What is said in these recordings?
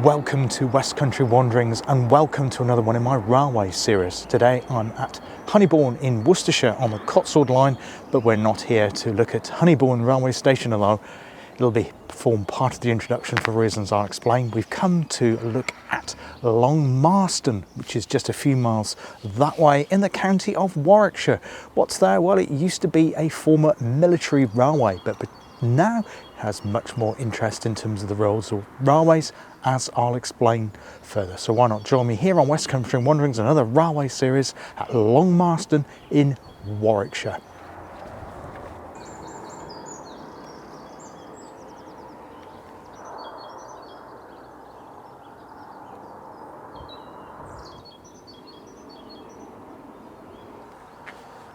Welcome to West Country Wanderings and welcome to another one in my railway series. Today I'm at Honeybourne in Worcestershire on the Cotswold line, but we're not here to look at Honeybourne railway station, although it'll form part of the introduction for reasons I'll explain. We've come to look at Long Marston, which is just a few miles that way in the county of Warwickshire. What's there? Well, it used to be a former military railway, but now has much more interest in terms of the roads or railways, as I'll explain further. So why not join me here on West Country Wanderings, another railway series at Long Marston in Warwickshire.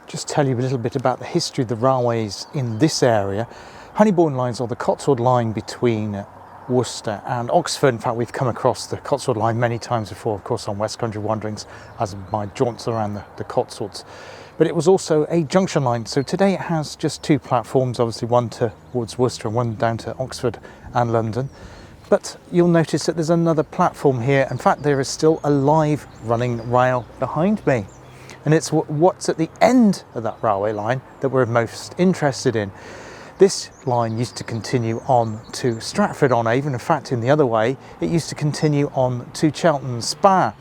Just tell you a little bit about the history of the railways in this area. Honeybourne lines are the Cotswold line between Worcester and Oxford. In fact, we've come across the Cotswold line many times before, of course, on West Country Wanderings as my jaunts around the Cotswolds. But it was also a junction line, so today it has just two platforms, obviously one towards Worcester and one down to Oxford and London. But you'll notice that there's another platform here. In fact, there is still a live running rail behind me. And it's what's at the end of that railway line that we're most interested in. This line used to continue on to Stratford-on-Avon. In fact, in the other way, it used to continue on to Cheltenham Spa.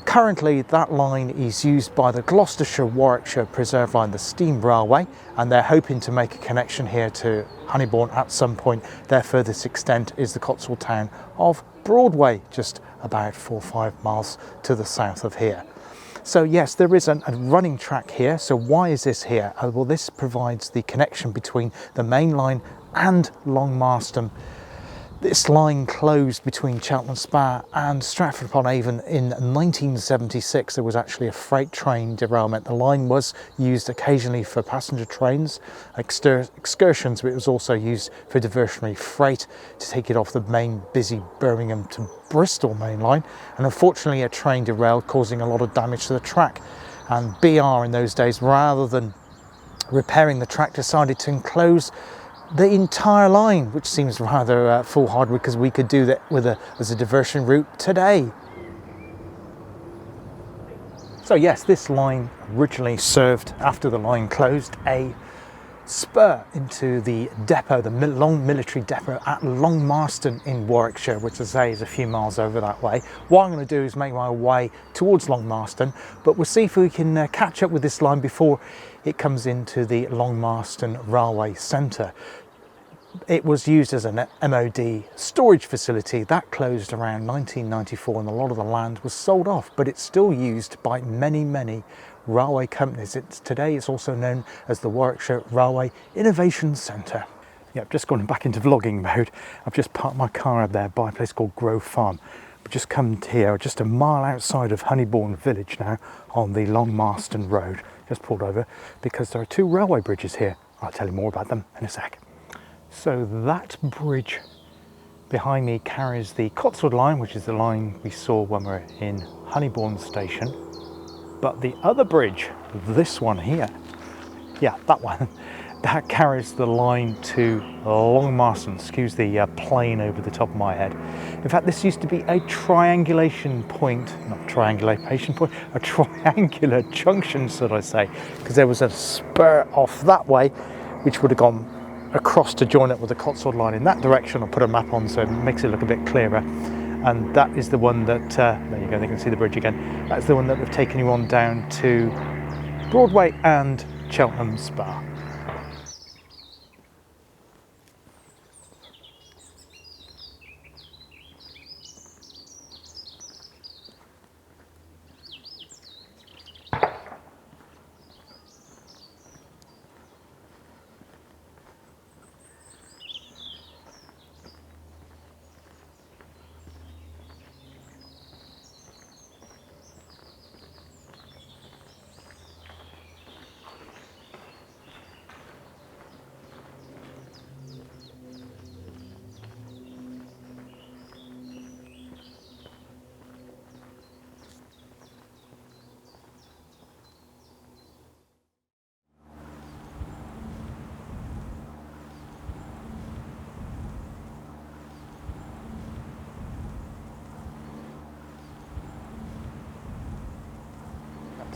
Currently, that line is used by the Gloucestershire-Warwickshire Preserve Line, the steam railway, and they're hoping to make a connection here to Honeybourne at some point. Their furthest extent is the Cotswold town of Broadway, just about 4 or 5 miles to the south of here. So yes, there is a running track here. So why is this here? Well, this provides the connection between the main line and Long Marston. This line closed between Cheltenham Spa and Stratford-upon-Avon in 1976. There was actually a freight train derailment. The line was used occasionally for passenger trains, excursions, but it was also used for diversionary freight to take it off the main busy Birmingham to Bristol main line. And unfortunately, a train derailed, causing a lot of damage to the track. And BR in those days, rather than repairing the track, decided to enclose the entire line, which seems rather foolhardy because we could do that as a diversion route today. So yes, this line originally served, after the line closed, a spur into the depot, the Long Military Depot at Long Marston in Warwickshire, which as I say is a few miles over that way. What I'm going to do is make my way towards Long Marston, but we'll see if we can catch up with this line before it comes into the Long Marston Railway Centre. It was used as an MOD storage facility. That closed around 1994 and a lot of the land was sold off, but it's still used by many railway companies. Today it's also known as the Warwickshire Railway Innovation Centre. Yeah, I've just gone back into vlogging mode. I've just parked my car up there by a place called Grove Farm. We've just come here, just a mile outside of Honeybourne village now on the Long Marston Road. Just pulled over because there are two railway bridges here. I'll tell you more about them in a sec. So that bridge behind me carries the Cotswold line, which is the line we saw when we were in Honeybourne station. But the other bridge, this one here, yeah, that one, that carries the line to Long Marston. Excuse the plane over the top of my head. In fact, this used to be a triangulation point, not triangulation point, a triangular junction, should I say, because there was a spur off that way, which would have gone across to join up with the Cotswold line in that direction. I'll put a map on so it makes it look a bit clearer. And that is the one that, there you go, they can see the bridge again. That's the one that we've taken you on down to Broadway and Cheltenham Spa.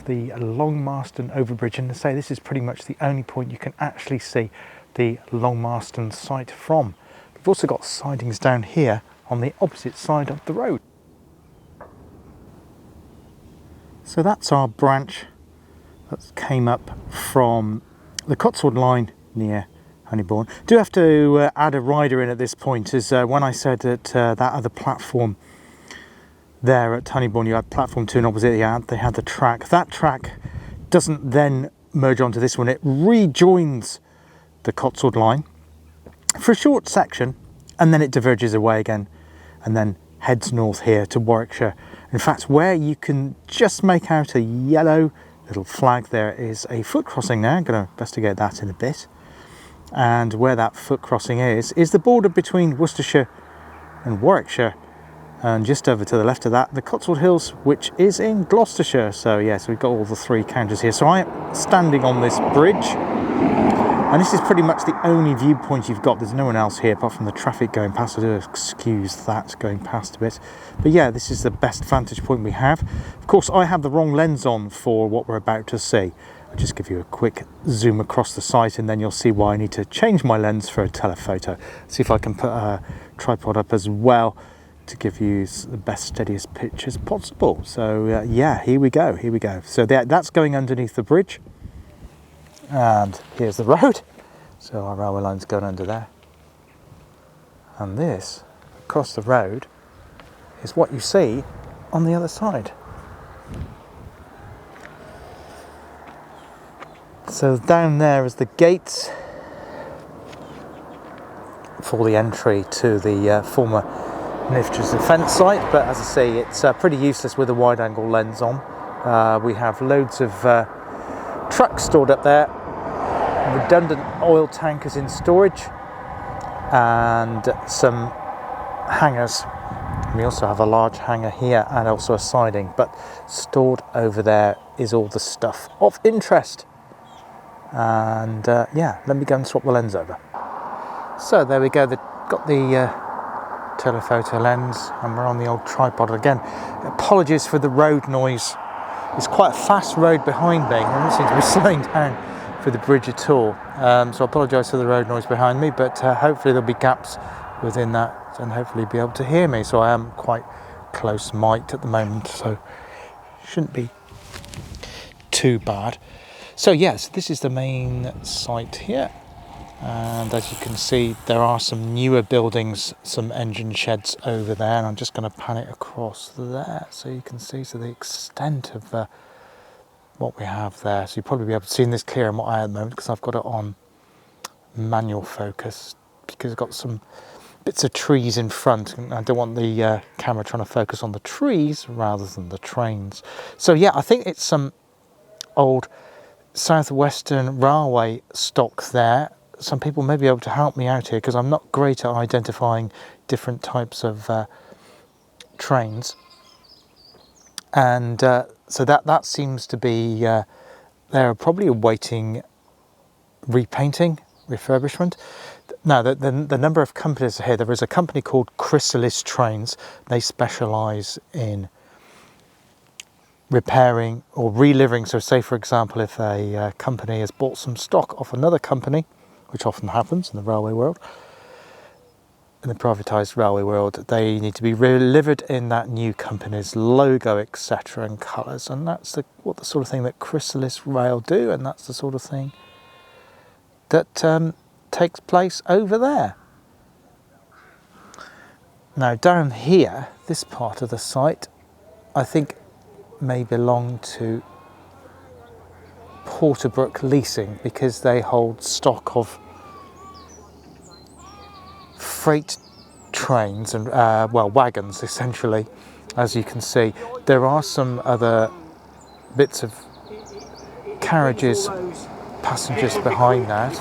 the Long Marston overbridge, and to say this is pretty much the only point you can actually see the Long Marston site from. We've also got sidings down here on the opposite side of the road. So that's our branch that came up from the Cotswold line near Honeybourne. Do have to add a rider in at this point, as when I said that that other platform there at Honeybourne, you had platform 2 and opposite they had the track. That track doesn't then merge onto this one, it rejoins the Cotswold line for a short section and then it diverges away again and then heads north here to Warwickshire. In fact, where you can just make out a yellow little flag, there is a foot crossing there. I'm going to investigate that in a bit. And where that foot crossing is the border between Worcestershire and Warwickshire. And just over to the left of that, the Cotswold Hills, which is in Gloucestershire. So yes, we've got all the 3 counters here. So I am standing on this bridge, and this is pretty much the only viewpoint you've got. There's no one else here apart from the traffic going past. I do excuse that going past a bit. But yeah, this is the best vantage point we have. Of course, I have the wrong lens on for what we're about to see. I'll just give you a quick zoom across the site and then you'll see why I need to change my lens for a telephoto. See if I can put a tripod up as well to give you the best, steadiest pictures possible. So yeah, here we go. So that's going underneath the bridge. And here's the road. So our railway line's going under there. And this, across the road, is what you see on the other side. So down there is the gates for the entry to the former Nifty's defence site, but as I say, it's pretty useless with a wide-angle lens on. We have loads of trucks stored up there, redundant oil tankers in storage, and some hangars. We also have a large hangar here and also a siding, but stored over there is all the stuff of interest. And yeah, let me go and swap the lens over. So there we go, got the telephoto lens, and we're on the old tripod again. Apologies for the road noise. It's quite a fast road behind me. I don't seem to be slowing down for the bridge at all. So I apologise for the road noise behind me, but hopefully there'll be gaps within that and hopefully be able to hear me. So I am quite close mic'd at the moment, so shouldn't be too bad. So yes, this is the main site here. And as you can see, there are some newer buildings, some engine sheds over there, and I'm just going to pan it across there so you can see the extent of what we have there. So you'll probably be able to see this clearer than what I am at the moment because I've got it on manual focus because I've got some bits of trees in front and I don't want the camera trying to focus on the trees rather than the trains. So yeah, I think it's some old South Western Railway stock there. Some people may be able to help me out here because I'm not great at identifying different types of trains. And so that seems to be, they're probably awaiting repainting, refurbishment. Now, the number of companies here, there is a company called Chrysalis Trains. They specialise in repairing or reliving. So say, for example, if a company has bought some stock off another company, which often happens in the railway world, in the privatised railway world, they need to be delivered in that new company's logo, etc., and colours, and that's the sort of thing that Chrysalis Rail do, and that's the sort of thing that takes place over there. Now down here, this part of the site, I think may belong to Porterbrook Leasing because they hold stock of freight trains and wagons essentially. As you can see, there are some other bits of carriages, passengers behind that,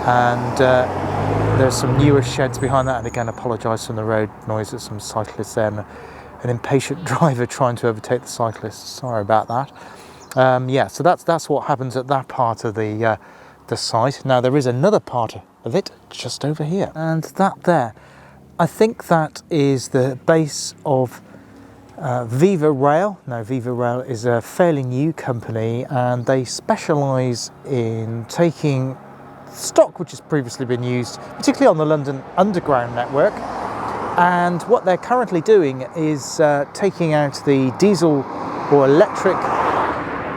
and there's some newer sheds behind that, and again apologise for the road noise. There's some cyclists there and an impatient driver trying to overtake the cyclists. Sorry about that. Yeah, so that's what happens at that part of the site. Now there is another part of it just over here, and that there, I think that is the base of Viva Rail. Now, Viva Rail is a fairly new company, and they specialise in taking stock which has previously been used, particularly on the London Underground network. And what they're currently doing is taking out the diesel or electric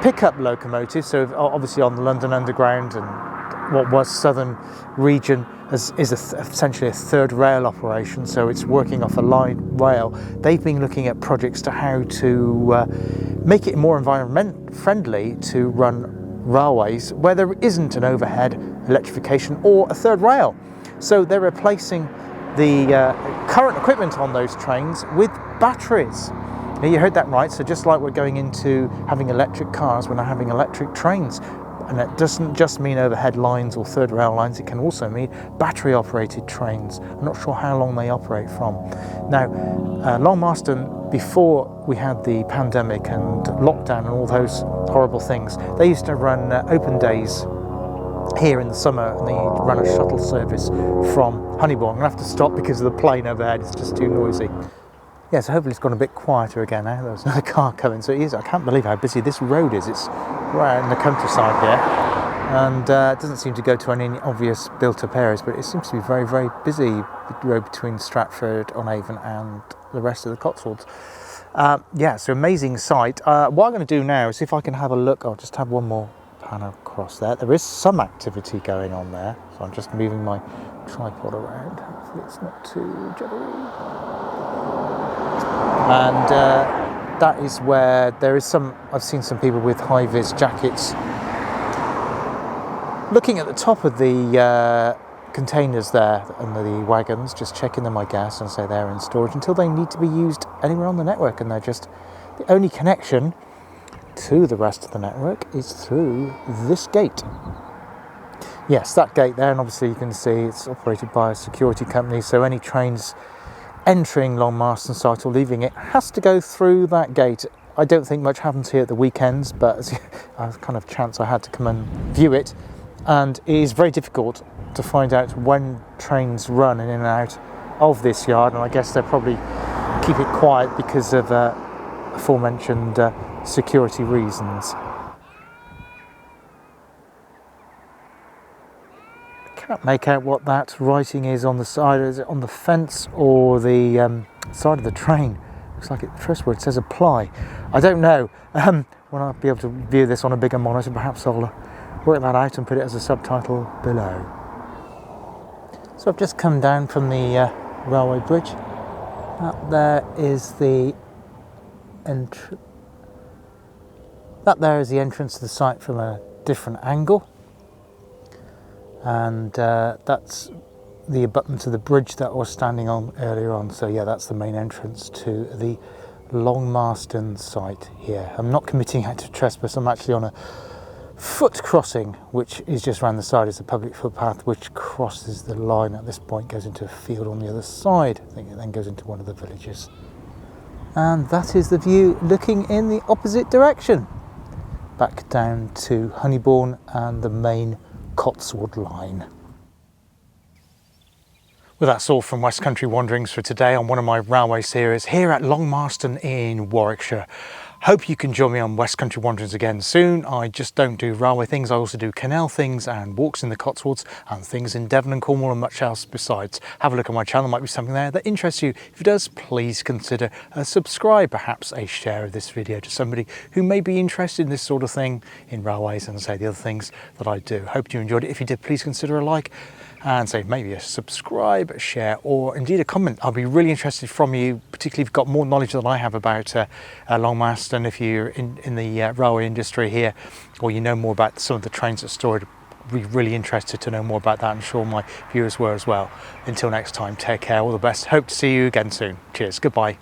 pickup locomotives. So obviously on the London Underground and what was Southern region is essentially a third rail operation, so it's working off a line rail. They've been looking at projects to how to make it more environment friendly to run railways where there isn't an overhead electrification or a third rail. So they're replacing the current equipment on those trains with batteries. Now, you heard that right. So just like we're going into having electric cars, we're now having electric trains. And that doesn't just mean overhead lines or third rail lines, it can also mean battery operated trains. I'm not sure how long they operate from. Now, Long Marston, before we had the pandemic and lockdown and all those horrible things, they used to run open days here in the summer, and they run a shuttle service from Honeybourne. I'm going to have to stop because of the plane overhead, it's just too noisy. Yeah, so hopefully it's gone a bit quieter again now. There's another car coming, so it is. I can't believe how busy this road is. It's right in the countryside here, and it doesn't seem to go to any obvious built-up areas, but it seems to be very, very busy, the road between Stratford-on-Avon and the rest of the Cotswolds. Yeah, so amazing sight. What I'm going to do now is, if I can have a look, I'll just have one more pan across there. There is some activity going on there, so I'm just moving my tripod around. Hopefully it's not too jittery. And that is where there is some, I've seen some people with high-vis jackets looking at the top of the containers there and the wagons, just checking them, I guess, and say they're in storage until they need to be used anywhere on the network, and they're just, the only connection to the rest of the network is through this gate. Yes, that gate there, and obviously you can see it's operated by a security company, so any trains entering Long Marston site or leaving it has to go through that gate. I don't think much happens here at the weekends, but it's a kind of chance I had to come and view it, and it is very difficult to find out when trains run in and out of this yard, and I guess they'll probably keep it quiet because of aforementioned security reasons. Can't make out what that writing is on the side. Is it on the fence or the side of the train? Looks like it, the first word says apply. I don't know. When I'll be able to view this on a bigger monitor, perhaps I'll work that out and put it as a subtitle below. So I've just come down from the railway bridge. That there is the entrance to the site from a different angle. And that's the abutment to the bridge that I was standing on earlier on. So yeah, that's the main entrance to the Long Marston site here. I'm not committing act of trespass. I'm actually on a foot crossing, which is just around the side. It's a public footpath which crosses the line at this point, goes into a field on the other side. I think it then goes into one of the villages. And that is the view looking in the opposite direction, back down to Honeybourne and the main Cotswold line. Well, that's all from West Country Wanderings for today on one of my railway series here at Long Marston in Warwickshire. Hope you can join me on West Country Wanderings again soon. I just don't do railway things, I also do canal things and walks in the Cotswolds and things in Devon and Cornwall and much else besides. Have a look at my channel, might be something there that interests you. If it does, please consider a subscribe, perhaps a share of this video to somebody who may be interested in this sort of thing in railways and say the other things that I do. Hope you enjoyed it. If you did, please consider a like and say maybe a subscribe, share, or indeed a comment. I'll be really interested from you, particularly if you've got more knowledge than I have about Long Marston, if you're in the railway industry here, or you know more about some of the trains that stored. I'd be really interested to know more about that. I'm sure my viewers were as well. Until next time, take care, all the best. Hope to see you again soon. Cheers, goodbye.